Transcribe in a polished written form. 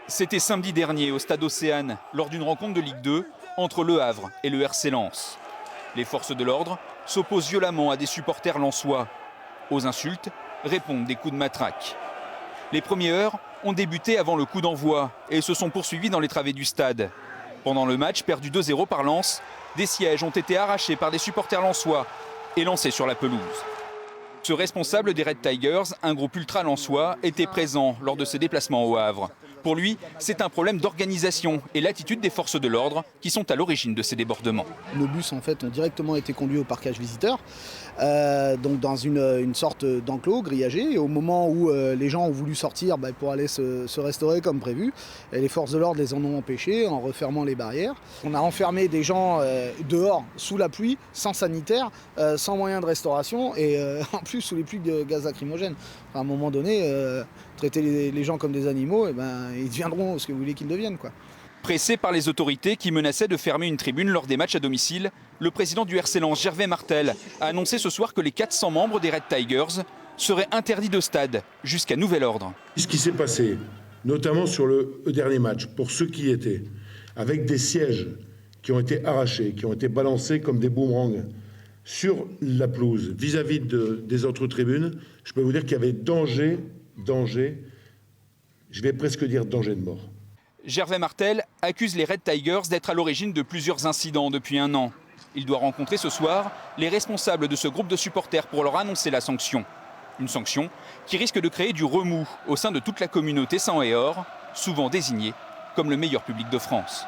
C'était samedi dernier au stade Océane, lors d'une rencontre de Ligue 2 entre Le Havre et le RC Lens. Les forces de l'ordre s'opposent violemment à des supporters lensois. Aux insultes répondent des coups de matraque. Les premières heures ont débuté avant le coup d'envoi et se sont poursuivies dans les travées du stade. Pendant le match perdu 2-0 par Lens, des sièges ont été arrachés par des supporters lensois et lancés sur la pelouse. Ce responsable des Red Tigers, un groupe ultra-lensois, était présent lors de ses déplacements au Havre. Pour lui, c'est un problème d'organisation et l'attitude des forces de l'ordre qui sont à l'origine de ces débordements. Nos bus en fait ont directement été conduits au parquage visiteur, donc dans une sorte d'enclos grillagé. Et au moment où les gens ont voulu sortir pour aller se restaurer comme prévu, et les forces de l'ordre les en ont empêchés en refermant les barrières. On a enfermé des gens dehors, sous la pluie, sans sanitaire, sans moyen de restauration et en plus sous les pluies de gaz lacrymogène. À un moment donné, traiter les gens comme des animaux, ils deviendront ce que vous voulez qu'ils deviennent, quoi. Pressé par les autorités qui menaçaient de fermer une tribune lors des matchs à domicile, le président du RC Lens, Gervais Martel, a annoncé ce soir que les 400 membres des Red Tigers seraient interdits de stade jusqu'à nouvel ordre. Ce qui s'est passé, notamment sur le dernier match, pour ceux qui y étaient, avec des sièges qui ont été arrachés, qui ont été balancés comme des boomerangs sur la pelouse vis-à-vis des autres tribunes, je peux vous dire qu'il y avait danger, je vais presque dire danger de mort. Gervais Martel accuse les Red Tigers d'être à l'origine de plusieurs incidents depuis un an. Il doit rencontrer ce soir les responsables de ce groupe de supporters pour leur annoncer la sanction. Une sanction qui risque de créer du remous au sein de toute la communauté sang et or, souvent désignée comme le meilleur public de France.